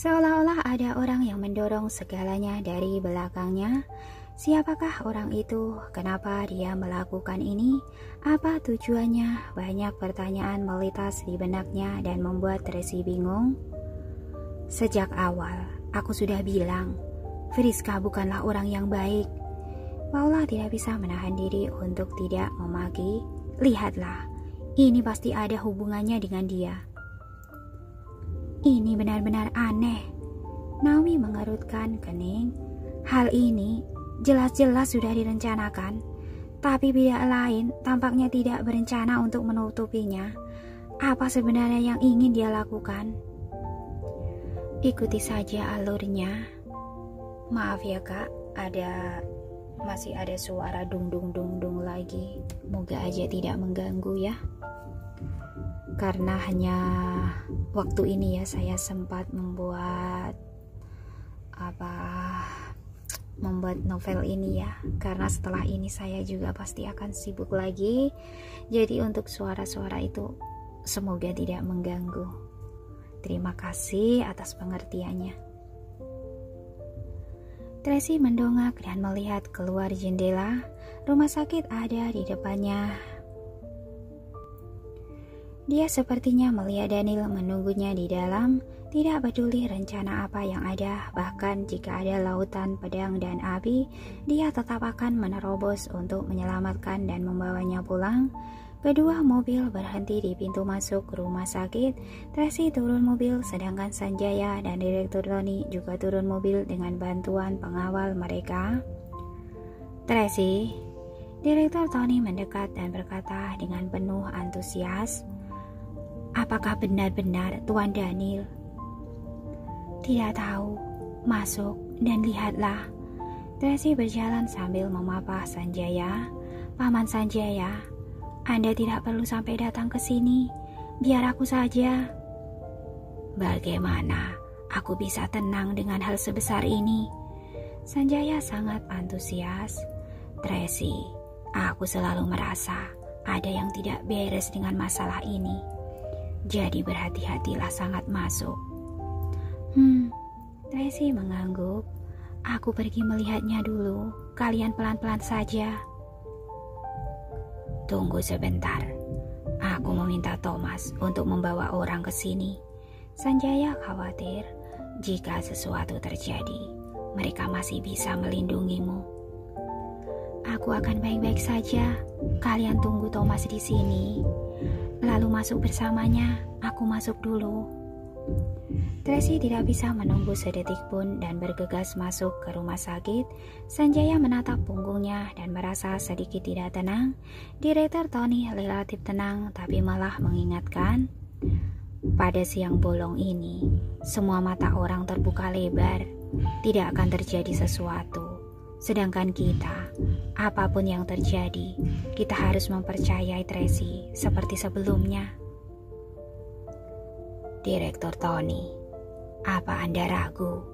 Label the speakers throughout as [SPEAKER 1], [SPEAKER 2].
[SPEAKER 1] Seolah-olah ada orang yang mendorong segalanya dari belakangnya. Siapakah orang itu? Kenapa dia melakukan ini? Apa tujuannya? Banyak pertanyaan melintas di benaknya dan membuat Tracy bingung. Sejak awal, aku sudah bilang, Friska bukanlah orang yang baik. Paula tidak bisa menahan diri untuk tidak memaki. Lihatlah, ini pasti ada hubungannya dengan dia. Ini benar-benar aneh. Naomi mengerutkan kening. Hal ini jelas-jelas sudah direncanakan, tapi pihak lain tampaknya tidak berencana untuk menutupinya. Apa sebenarnya yang ingin dia lakukan? Ikuti saja alurnya. Maaf ya kak, masih ada suara dung-dung lagi. Moga aja tidak mengganggu ya. Karena hanya waktu ini ya saya sempat membuat novel ini ya, karena setelah ini saya juga pasti akan sibuk lagi. Jadi untuk suara-suara itu semoga tidak mengganggu. Terima kasih atas pengertiannya. Tracy mendongak dan melihat keluar jendela. Rumah sakit ada di depannya. Dia sepertinya melihat Daniel menunggunya di dalam, tidak peduli rencana apa yang ada, bahkan jika ada lautan pedang dan api, dia tetap akan menerobos untuk menyelamatkan dan membawanya pulang. Kedua mobil berhenti di pintu masuk rumah sakit. Tracy turun mobil, sedangkan Sanjaya dan Direktur Tony juga turun mobil dengan bantuan pengawal mereka. Tracy, Direktur Tony mendekat dan berkata dengan penuh antusias, apakah benar-benar Tuan Daniel? Tidak tahu. Masuk dan lihatlah. Tracy berjalan sambil memapah Sanjaya. Paman Sanjaya, Anda tidak perlu sampai datang ke sini. Biar aku saja. Bagaimana aku bisa tenang dengan hal sebesar ini? Sanjaya sangat antusias. Tracy, aku selalu merasa ada yang tidak beres dengan masalah ini. Jadi berhati-hatilah sangat masuk. Tracy mengangguk. Aku pergi melihatnya dulu. Kalian pelan-pelan saja. Tunggu sebentar. Aku meminta Thomas untuk membawa orang ke sini. Sanjaya khawatir jika sesuatu terjadi, mereka masih bisa melindungimu. Aku akan baik-baik saja. Kalian tunggu Thomas di sini. Lalu masuk bersamanya. Aku masuk dulu. Tracy tidak bisa menunggu sedetik pun dan bergegas masuk ke rumah sakit. Sanjaya menatap punggungnya dan merasa sedikit tidak tenang. Direktur Tony relatif tenang tapi malah mengingatkan, pada siang bolong ini semua mata orang terbuka lebar. Tidak akan terjadi sesuatu. Sedangkan kita, apapun yang terjadi, kita harus mempercayai Tracy seperti sebelumnya. Direktur Tony, apa Anda ragu?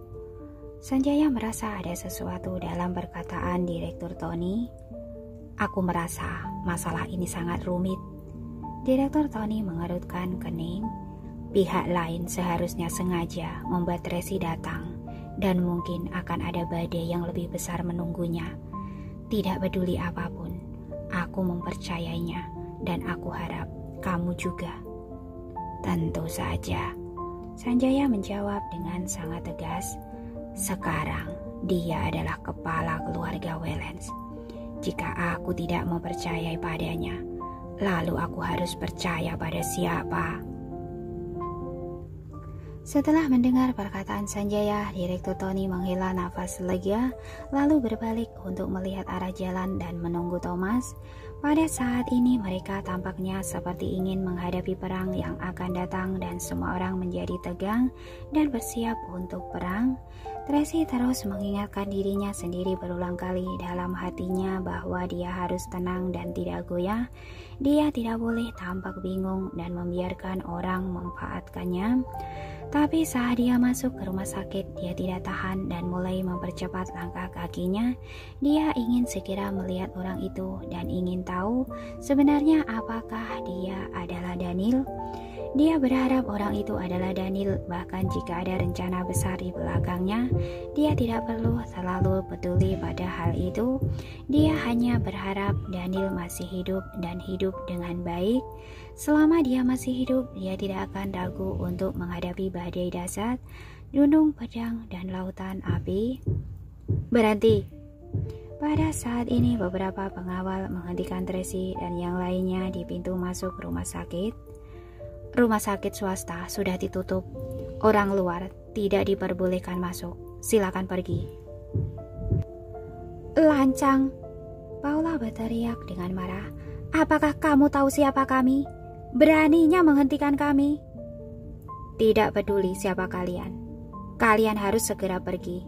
[SPEAKER 1] Sanjaya merasa ada sesuatu dalam perkataan Direktur Tony. Aku merasa masalah ini sangat rumit. Direktur Tony mengerutkan kening. Pihak lain seharusnya sengaja membuat Tracy datang, dan mungkin akan ada badai yang lebih besar menunggunya. Tidak peduli apapun, aku mempercayainya, dan aku harap kamu juga. Tentu saja, Sanjaya menjawab dengan sangat tegas. Sekarang dia adalah kepala keluarga Wellens. Jika aku tidak mempercayai padanya, lalu aku harus percaya pada siapa? Setelah mendengar perkataan Sanjaya, Direktur Tony menghela nafas lega, lalu berbalik untuk melihat arah jalan dan menunggu Thomas. Pada saat ini mereka tampaknya seperti ingin menghadapi perang yang akan datang dan semua orang menjadi tegang dan bersiap untuk perang. Tracy terus mengingatkan dirinya sendiri berulang kali dalam hatinya bahwa dia harus tenang dan tidak goyah. Dia tidak boleh tampak bingung dan membiarkan orang memanfaatkannya. Tapi saat dia masuk ke rumah sakit, dia tidak tahan dan mulai mempercepat langkah kakinya. Dia ingin segera melihat orang itu dan ingin tahu sebenarnya apakah dia adalah Daniel. Dia berharap orang itu adalah Daniel, bahkan jika ada rencana besar di belakangnya, dia tidak perlu terlalu peduli pada hal itu. Dia hanya berharap Daniel masih hidup dan hidup dengan baik. Selama dia masih hidup, dia tidak akan ragu untuk menghadapi badai dahsyat, gunung pedang, dan lautan api. Berhenti! Pada saat ini beberapa pengawal menghentikan Tracy dan yang lainnya di pintu masuk rumah sakit. Rumah sakit swasta sudah ditutup. Orang luar tidak diperbolehkan masuk. Silakan pergi. Lancang! Paula berteriak dengan marah. Apakah kamu tahu siapa kami? Beraninya menghentikan kami? Tidak peduli siapa kalian. Kalian harus segera pergi.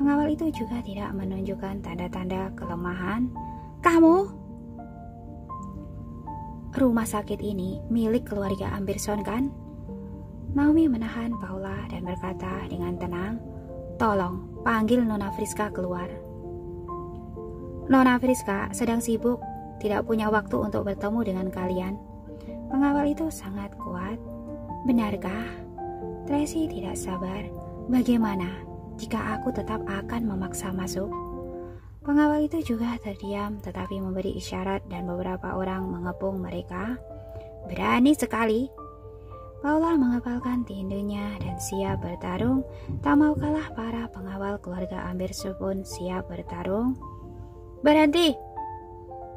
[SPEAKER 1] Pengawal itu juga tidak menunjukkan tanda-tanda kelemahan. Kamu? Rumah sakit ini milik keluarga Amberson kan? Naomi menahan Paula dan berkata dengan tenang, tolong panggil Nona Friska keluar. Nona Friska sedang sibuk, tidak punya waktu untuk bertemu dengan kalian. Pengawal itu sangat kuat. Benarkah? Tracy tidak sabar. Bagaimana jika aku tetap akan memaksa masuk? Pengawal itu juga terdiam tetapi memberi isyarat dan beberapa orang mengepung mereka. Berani sekali. Paula mengepalkan tindunya dan siap bertarung. Tak mau kalah para pengawal keluarga Amberson pun siap bertarung. Berhenti!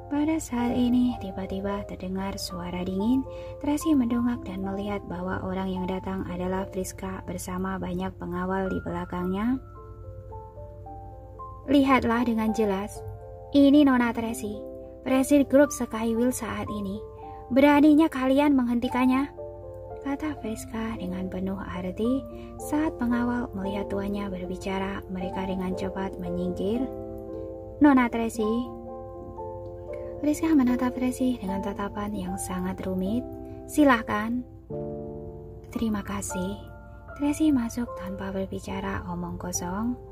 [SPEAKER 1] Pada saat ini tiba-tiba terdengar suara dingin. Tracy mendongak dan melihat bahwa orang yang datang adalah Friska bersama banyak pengawal di belakangnya. Lihatlah dengan jelas, ini Nona Tracy, presiden grup Skywheel saat ini. Beraninya kalian menghentikannya, kata Friska dengan penuh arti. Saat pengawal melihat tuannya berbicara, mereka dengan cepat menyingkir. Nona Tracy. Friska menatap Tracy dengan tatapan yang sangat rumit. Silahkan. Terima kasih. Tracy masuk tanpa berbicara omong kosong.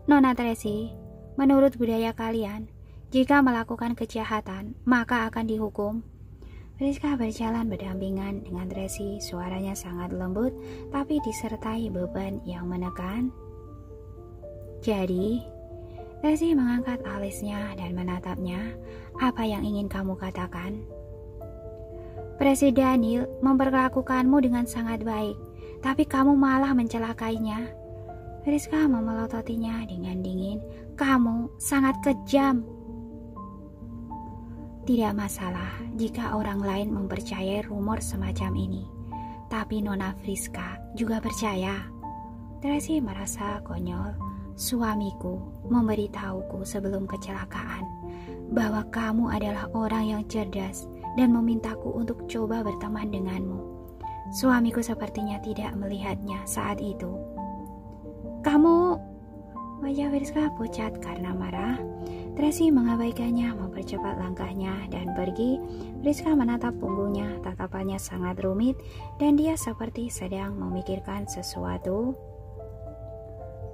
[SPEAKER 1] Nona Tracy, menurut budaya kalian, jika melakukan kejahatan, maka akan dihukum. Friska berjalan berdampingan dengan Tracy, suaranya sangat lembut, tapi disertai beban yang menekan. Jadi, Tracy mengangkat alisnya dan menatapnya. Apa yang ingin kamu katakan? Presiden Daniel memperlakukanmu dengan sangat baik, tapi kamu malah mencelakainya. Friska memelototinya dengan dingin. Kamu sangat kejam. Tidak masalah jika orang lain mempercayai rumor semacam ini. Tapi Nona Friska juga percaya. Tracy merasa konyol. Suamiku memberitahuku sebelum kecelakaan bahwa kamu adalah orang yang cerdas dan memintaku untuk coba berteman denganmu. Suamiku sepertinya tidak melihatnya saat itu. Kamu... Wajah Friska pucat karena marah. Tracy mengabaikannya, mempercepat langkahnya dan pergi. Friska menatap punggungnya, tatapannya sangat rumit dan dia seperti sedang memikirkan sesuatu.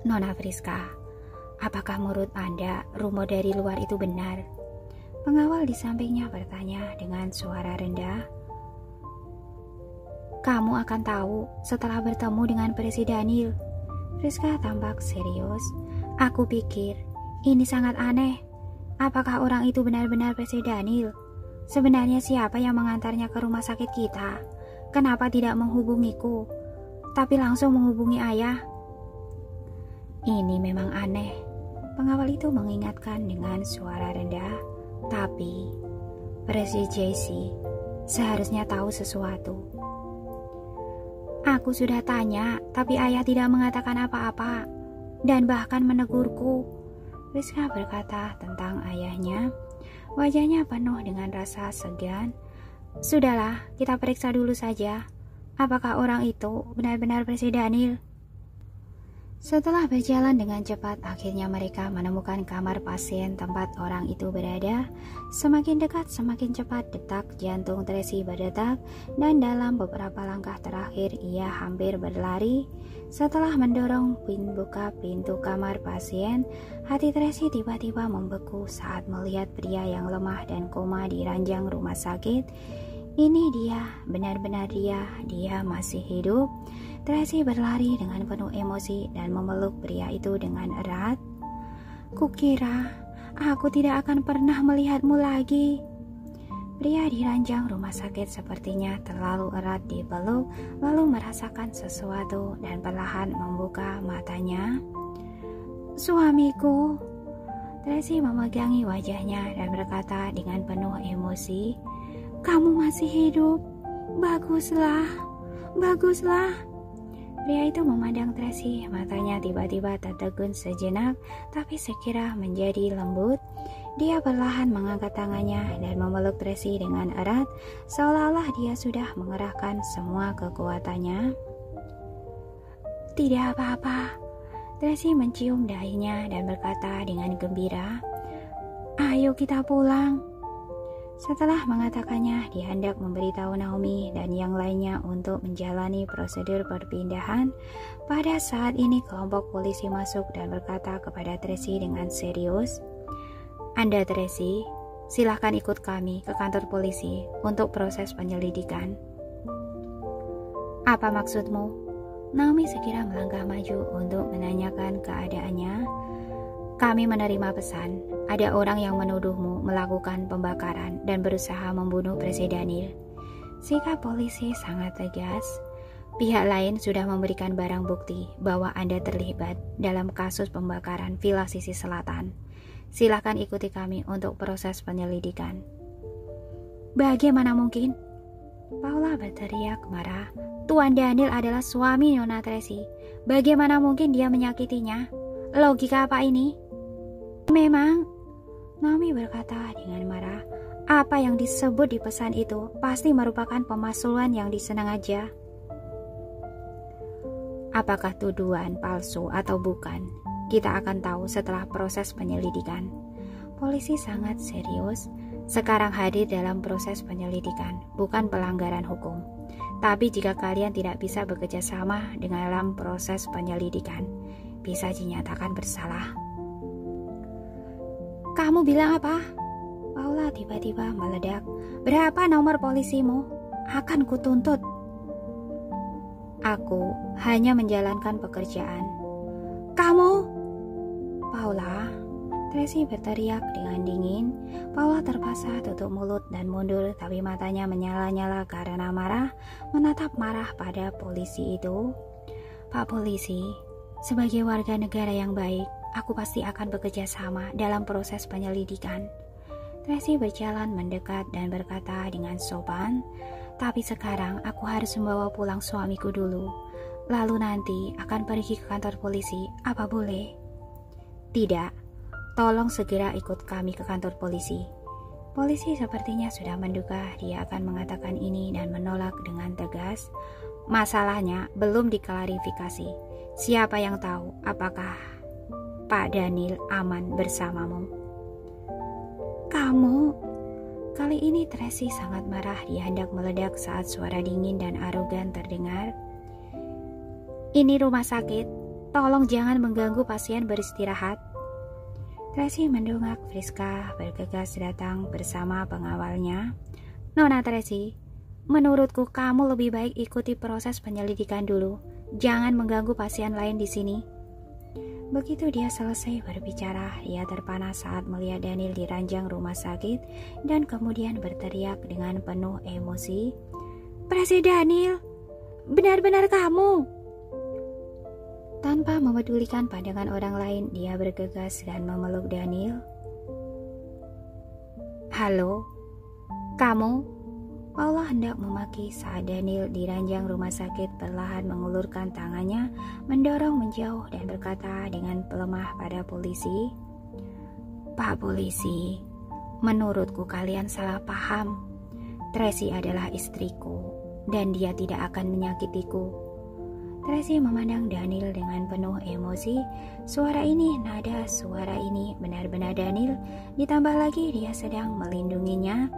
[SPEAKER 1] Nona Friska, apakah menurut Anda rumor dari luar itu benar? Pengawal di sampingnya bertanya dengan suara rendah. Kamu akan tahu setelah bertemu dengan Presiden Daniel. Friska tampak serius. Aku pikir ini sangat aneh. Apakah orang itu benar-benar Presiden Daniel? Sebenarnya siapa yang mengantarnya ke rumah sakit kita? Kenapa tidak menghubungiku, tapi langsung menghubungi ayah? Ini memang aneh. Pengawal itu mengingatkan dengan suara rendah. Tapi Presiden JC seharusnya tahu sesuatu. Aku sudah tanya, tapi ayah tidak mengatakan apa-apa dan bahkan menegurku. Friska berkata tentang ayahnya. Wajahnya penuh dengan rasa segan. Sudahlah, kita periksa dulu saja. Apakah orang itu benar-benar Presiden Daniel? Setelah berjalan dengan cepat, akhirnya mereka menemukan kamar pasien tempat orang itu berada. Semakin dekat, semakin cepat detak jantung Tracy berdetak, dan dalam beberapa langkah terakhir ia hampir berlari. Setelah mendorong buka pintu kamar pasien, hati Tracy tiba-tiba membeku saat melihat pria yang lemah dan koma di ranjang rumah sakit. Ini dia, benar-benar dia masih hidup. Tracy berlari dengan penuh emosi dan memeluk pria itu dengan erat. Kukira aku tidak akan pernah melihatmu lagi. Pria di ranjang rumah sakit sepertinya terlalu erat dipeluk, lalu merasakan sesuatu dan perlahan membuka matanya. Suamiku. Tracy memegangi wajahnya dan berkata dengan penuh emosi, kamu masih hidup. Baguslah, baguslah. Pria itu memandang Tracy, matanya tiba-tiba tertegun sejenak, tapi sekira menjadi lembut. Dia perlahan mengangkat tangannya dan memeluk Tracy dengan erat, seolah-olah dia sudah mengerahkan semua kekuatannya. Tidak apa-apa. Tracy mencium dahinya dan berkata dengan gembira, ayo kita pulang. Setelah mengatakannya, dia hendak memberitahu Naomi dan yang lainnya untuk menjalani prosedur perpindahan. Pada saat ini kelompok polisi masuk dan berkata kepada Tracy dengan serius, Anda Tracy, silahkan ikut kami ke kantor polisi untuk proses penyelidikan. Apa maksudmu? Naomi segera melangkah maju untuk menanyakan keadaannya. Kami menerima pesan, ada orang yang menuduhmu melakukan pembakaran dan berusaha membunuh Presiden Daniel. Sikap polisi sangat tegas. Pihak lain sudah memberikan barang bukti bahwa Anda terlibat dalam kasus pembakaran Villa Sisi Selatan. Silakan ikuti kami untuk proses penyelidikan. Bagaimana mungkin? Paula berteriak marah. Tuan Daniel adalah suami Nona Tracy. Bagaimana mungkin dia menyakitinya? Logika apa ini? Memang, Naomi berkata dengan marah, apa yang disebut di pesan itu pasti merupakan pemalsuan yang disengaja. Apakah tuduhan palsu atau bukan? Kita akan tahu setelah proses penyelidikan. Polisi sangat serius. Sekarang hadir dalam proses penyelidikan, bukan pelanggaran hukum. Tapi jika kalian tidak bisa bekerja sama dalam proses penyelidikan, bisa dinyatakan bersalah. Kamu bilang apa? Paula tiba-tiba meledak. Berapa nomor polisimu? Akan kutuntut. Aku hanya menjalankan pekerjaan. Kamu? Paula, Tracy berteriak dengan dingin. Paula terpaksa tutup mulut dan mundur, tapi matanya menyala-nyala karena marah, menatap marah pada polisi itu. Pak polisi, sebagai warga negara yang baik, aku pasti akan bekerja sama dalam proses penyelidikan. Tracy berjalan mendekat dan berkata dengan sopan, tapi sekarang aku harus membawa pulang suamiku dulu. Lalu nanti akan pergi ke kantor polisi, apa boleh? Tidak, tolong segera ikut kami ke kantor polisi. Polisi sepertinya sudah menduga dia akan mengatakan ini dan menolak dengan tegas. Masalahnya belum diklarifikasi. Siapa yang tahu apakah Pak Daniel aman bersamamu? Kamu? Kali ini Tracy sangat marah. Dia hendak meledak saat suara dingin dan arogan terdengar. Ini rumah sakit. Tolong jangan mengganggu pasien beristirahat. Tracy mendongak. Friska bergegas datang bersama pengawalnya. Nona Tracy, menurutku kamu lebih baik ikuti proses penyelidikan dulu. Jangan mengganggu pasien lain di sini. Begitu dia selesai berbicara, dia terpana saat melihat Daniel di ranjang rumah sakit dan kemudian berteriak dengan penuh emosi. Presiden Daniel, benar-benar kamu? Tanpa memedulikan pandangan orang lain, dia bergegas dan memeluk Daniel. Halo, kamu? Paula hendak memaki saat Daniel di ranjang rumah sakit perlahan mengulurkan tangannya, mendorong menjauh dan berkata dengan pelemah pada polisi. Pak polisi, menurutku kalian salah paham. Tracy adalah istriku dan dia tidak akan menyakitiku. Tracy memandang Daniel dengan penuh emosi. Suara ini, nada suara ini benar-benar Daniel. Ditambah lagi dia sedang melindunginya.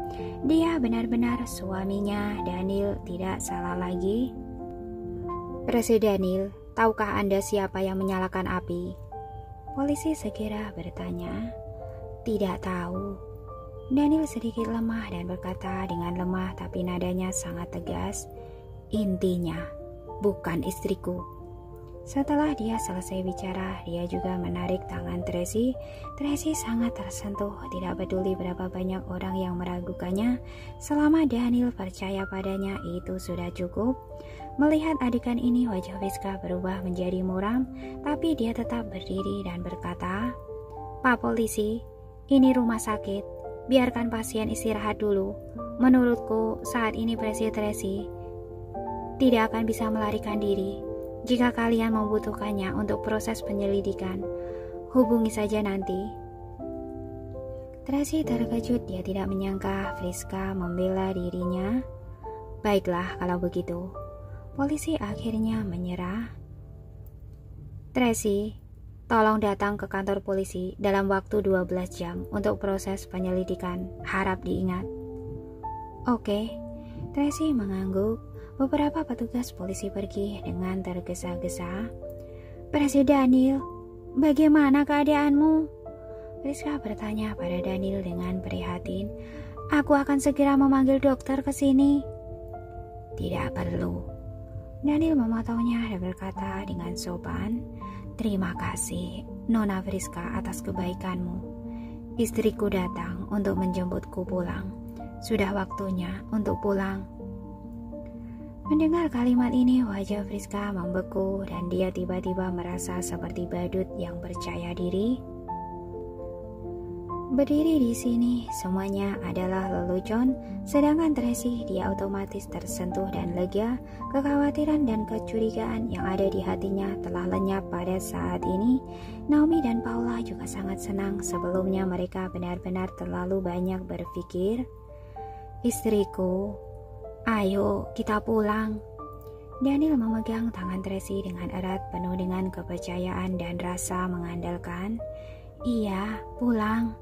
[SPEAKER 1] Dia benar-benar suaminya. Daniel tidak salah lagi. Presiden Daniel, tahukah Anda siapa yang menyalakan api? Polisi segera bertanya. Tidak tahu. Daniel sedikit lemah dan berkata dengan lemah tapi nadanya sangat tegas, "Intinya, bukan istriku." Setelah dia selesai bicara, dia juga menarik tangan Tracy. Tracy sangat tersentuh, tidak peduli berapa banyak orang yang meragukannya. Selama Daniel percaya padanya, itu sudah cukup. Melihat adegan ini, wajah Friska berubah menjadi muram, tapi dia tetap berdiri dan berkata, "Pak polisi, ini rumah sakit. Biarkan pasien istirahat dulu. Menurutku, saat ini Tracy tidak akan bisa melarikan diri. Jika kalian membutuhkannya untuk proses penyelidikan, hubungi saja nanti." Tracy terkejut, dia tidak menyangka Friska membela dirinya. "Baiklah kalau begitu." Polisi akhirnya menyerah. "Tracy, tolong datang ke kantor polisi dalam waktu 12 jam untuk proses penyelidikan. Harap diingat." "Oke." Tracy mengangguk. Beberapa petugas polisi pergi dengan tergesa-gesa. "Presiden Daniel, bagaimana keadaanmu?" Friska bertanya pada Daniel dengan prihatin. "Aku akan segera memanggil dokter ke sini." "Tidak perlu." Daniel memotongnya dan berkata dengan sopan, "Terima kasih, Nona Friska, atas kebaikanmu. Istriku datang untuk menjemputku pulang. Sudah waktunya untuk pulang." Mendengar kalimat ini, wajah Friska membeku dan dia tiba-tiba merasa seperti badut yang percaya diri. Berdiri di sini, semuanya adalah lelucon, sedangkan Tracy dia otomatis tersentuh dan lega. Kekhawatiran dan kecurigaan yang ada di hatinya telah lenyap pada saat ini. Naomi dan Paula juga sangat senang. Sebelumnya mereka benar-benar terlalu banyak berpikir. "Istriku, ayo kita pulang." Daniel memegang tangan Tracy dengan erat, penuh dengan kepercayaan dan rasa mengandalkan. "Iya, pulang."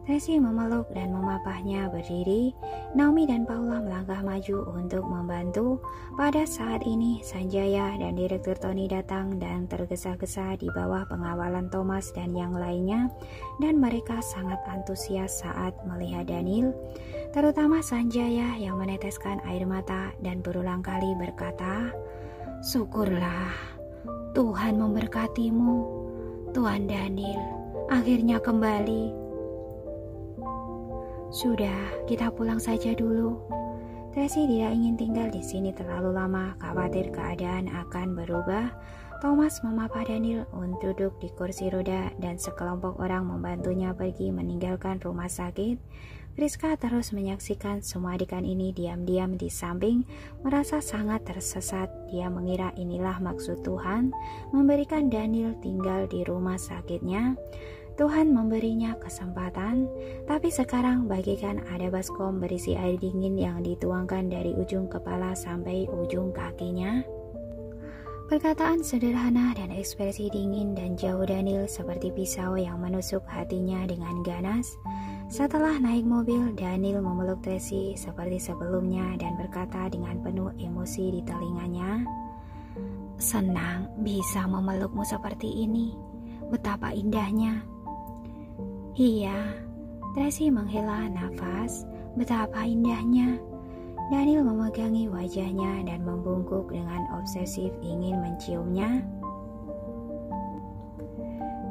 [SPEAKER 1] Tracy memeluk dan memapahnya berdiri. Naomi dan Paula melangkah maju untuk membantu. Pada saat ini, Sanjaya dan Direktur Tony datang dan tergesa-gesa di bawah pengawalan Thomas dan yang lainnya, dan mereka sangat antusias saat melihat Daniel, terutama Sanjaya yang meneteskan air mata dan berulang kali berkata, "Syukurlah, Tuhan memberkatimu, Tuan Daniel, akhirnya kembali." "Sudah, kita pulang saja dulu." Tracy tidak ingin tinggal di sini terlalu lama, khawatir keadaan akan berubah. Thomas memapah Daniel untuk duduk di kursi roda dan sekelompok orang membantunya pergi meninggalkan rumah sakit. Friska terus menyaksikan semua adegan ini diam-diam di samping, merasa sangat tersesat. Dia mengira inilah maksud Tuhan, memberikan Daniel tinggal di rumah sakitnya. Tuhan memberinya kesempatan, tapi sekarang bagikan ada baskom berisi air dingin yang dituangkan dari ujung kepala sampai ujung kakinya. Perkataan sederhana dan ekspresi dingin dan jauh Daniel seperti pisau yang menusuk hatinya dengan ganas. Setelah naik mobil, Daniel memeluk Tracy seperti sebelumnya dan berkata dengan penuh emosi di telinganya, "Senang bisa memelukmu seperti ini. Betapa indahnya." "Iya." Tracy menghela nafas. "Betapa indahnya." Daniel memegangi wajahnya dan membungkuk dengan obsesif ingin menciumnya.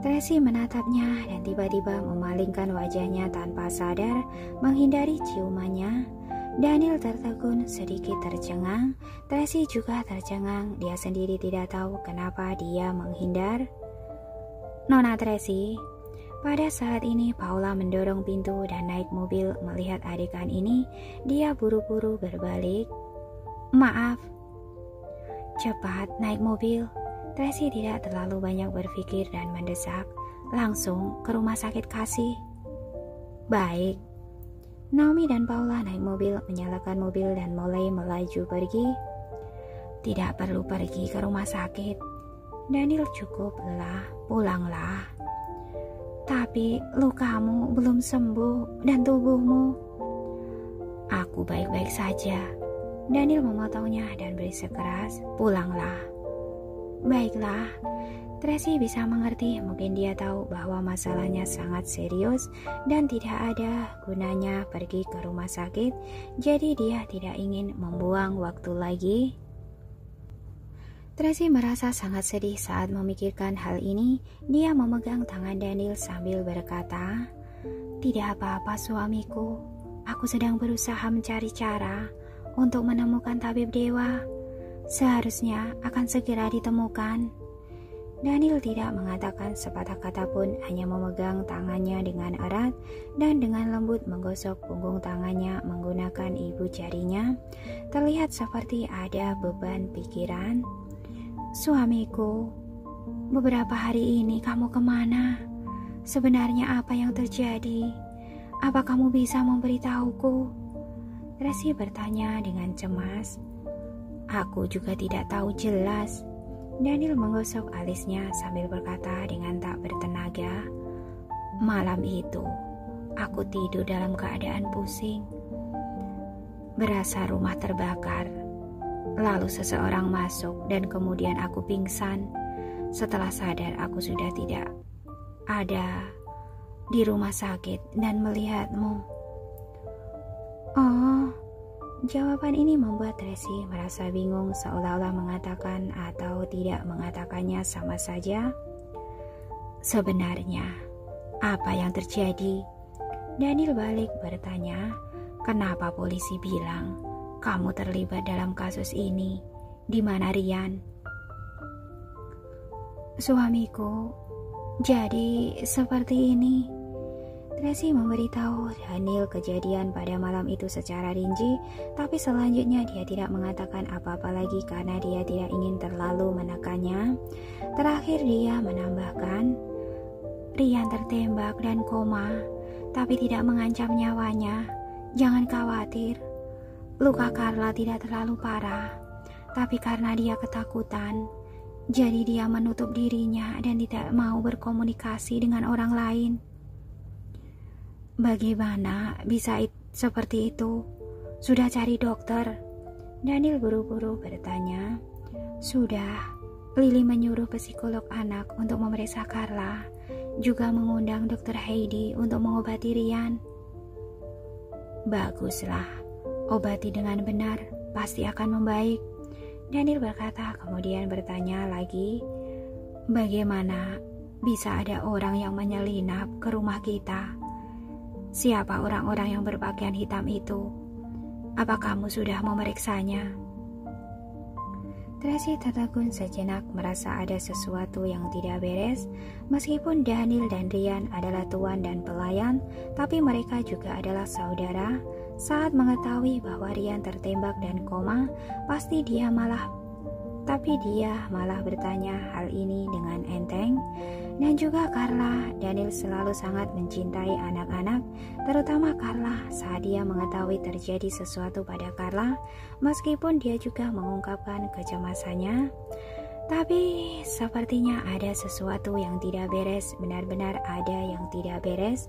[SPEAKER 1] Tracy menatapnya dan tiba-tiba memalingkan wajahnya tanpa sadar, menghindari ciumannya. Daniel tertegun, sedikit tercengang. Tracy juga tercengang. Dia sendiri tidak tahu kenapa dia menghindar. "Nona Tracy." Pada saat ini Paula mendorong pintu dan naik mobil. Melihat adegan ini, dia buru-buru berbalik. "Maaf." "Cepat naik mobil." Tracy tidak terlalu banyak berpikir dan mendesak. "Langsung ke rumah sakit kasih." "Baik." Naomi dan Paula naik mobil, menyalakan mobil dan mulai melaju pergi. "Tidak perlu pergi ke rumah sakit. Daniel cukup lelah, pulanglah." "Tapi lukamu belum sembuh dan tubuhmu." "Aku baik-baik saja." Daniel memotongnya dan berisik keras, "Pulanglah." "Baiklah." Tracy bisa mengerti, mungkin dia tahu bahwa masalahnya sangat serius dan tidak ada gunanya pergi ke rumah sakit, jadi dia tidak ingin membuang waktu lagi. Tracy merasa sangat sedih saat memikirkan hal ini. Dia memegang tangan Daniel sambil berkata, "Tidak apa-apa suamiku, aku sedang berusaha mencari cara untuk menemukan tabib dewa. Seharusnya akan segera ditemukan." Daniel tidak mengatakan sepatah kata pun, hanya memegang tangannya dengan erat dan dengan lembut menggosok punggung tangannya menggunakan ibu jarinya. Terlihat seperti ada beban pikiran. "Suamiku, beberapa hari ini kamu kemana? Sebenarnya apa yang terjadi? Apa kamu bisa memberitahuku?" Tracy bertanya dengan cemas. "Aku juga tidak tahu jelas." Daniel menggosok alisnya sambil berkata dengan tak bertenaga, "Malam itu, aku tidur dalam keadaan pusing. Berasa rumah terbakar. Lalu seseorang masuk dan kemudian aku pingsan. Setelah sadar aku sudah tidak ada di rumah sakit dan melihatmu." Oh, jawaban ini membuat Tracy merasa bingung, seolah-olah mengatakan atau tidak mengatakannya sama saja. "Sebenarnya, apa yang terjadi?" Daniel balik bertanya, "Kenapa polisi bilang kamu terlibat dalam kasus ini? Di mana Rian?" "Suamiku, jadi seperti ini." Tracy memberitahu Daniel kejadian pada malam itu secara rinci, tapi selanjutnya dia tidak mengatakan apa-apa lagi karena dia tidak ingin terlalu menekannya. Terakhir dia menambahkan, "Rian tertembak dan koma, tapi tidak mengancam nyawanya. Jangan khawatir. Luka Carla tidak terlalu parah, tapi karena dia ketakutan, jadi dia menutup dirinya dan tidak mau berkomunikasi dengan orang lain." "Bagaimana bisa seperti itu? Sudah cari dokter?" Daniel buru-buru bertanya. "Sudah. Lily menyuruh psikolog anak untuk memeriksa Carla, juga mengundang dokter Heidi untuk mengobati Rian." "Baguslah, obati dengan benar, pasti akan membaik." Daniel berkata, kemudian bertanya lagi, "Bagaimana bisa ada orang yang menyelinap ke rumah kita? Siapa orang-orang yang berpakaian hitam itu? Apa kamu sudah memeriksanya?" Tracy tertegun sejenak, merasa ada sesuatu yang tidak beres. Meskipun Daniel dan Rian adalah tuan dan pelayan, tapi mereka juga adalah saudara. Saat mengetahui bahwa Rian tertembak dan koma, tapi dia malah bertanya hal ini dengan enteng. Dan juga Carla, Daniel selalu sangat mencintai anak-anak, terutama Carla. Saat dia mengetahui terjadi sesuatu pada Carla, meskipun dia juga mengungkapkan kecemasannya, tapi sepertinya ada sesuatu yang tidak beres, benar-benar ada yang tidak beres.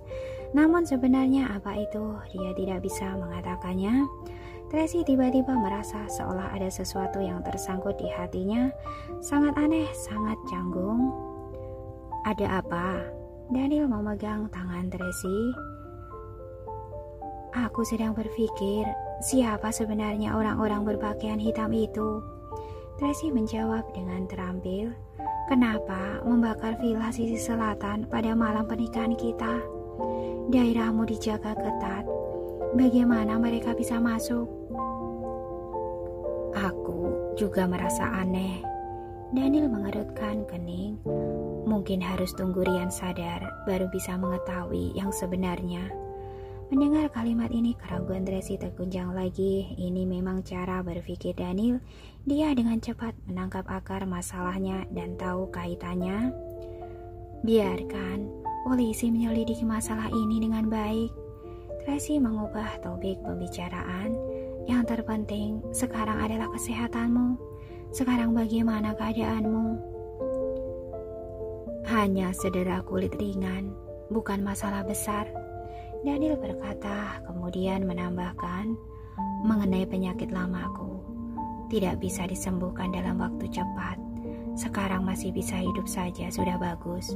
[SPEAKER 1] Namun sebenarnya apa itu, dia tidak bisa mengatakannya. Tracy tiba-tiba merasa seolah ada sesuatu yang tersangkut di hatinya. Sangat aneh, sangat canggung. "Ada apa?" Daniel memegang tangan Tracy. "Aku sedang berpikir, siapa sebenarnya orang-orang berpakaian hitam itu?" Tracy menjawab dengan terampil. "Kenapa membakar villa sisi selatan pada malam pernikahan kita? Daerahmu dijaga ketat. Bagaimana mereka bisa masuk?" "Aku juga merasa aneh." Daniel mengerutkan kening. "Mungkin harus tunggu Rian sadar, baru bisa mengetahui yang sebenarnya." Mendengar kalimat ini, keraguan Tracy terguncang lagi. Ini memang cara berpikir Daniel. Dia dengan cepat menangkap akar masalahnya dan tahu kaitannya. "Biarkan polisi menyelidiki masalah ini dengan baik." Tracy mengubah topik pembicaraan. "Yang terpenting sekarang adalah kesehatanmu. Sekarang bagaimana keadaanmu?" "Hanya cedera kulit ringan, bukan masalah besar," Daniel berkata, kemudian menambahkan, "Mengenai penyakit lamaku, tidak bisa disembuhkan dalam waktu cepat, Sekarang masih bisa hidup saja, sudah bagus.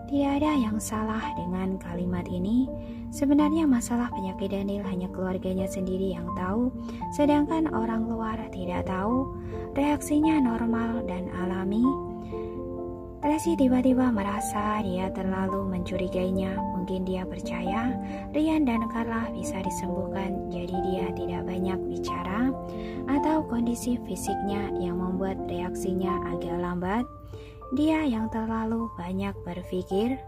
[SPEAKER 1] Tidak ada yang salah dengan kalimat ini. Sebenarnya masalah penyakit Daniel hanya keluarganya sendiri yang tahu, sedangkan orang luar tidak tahu. Reaksinya normal dan alami. Tracy tiba-tiba merasa dia terlalu mencurigainya. Mungkin dia percaya Ryan dan Carla bisa disembuhkan, jadi dia tidak banyak bicara, atau kondisi fisiknya yang membuat reaksinya agak lambat. Dia yang terlalu banyak berpikir.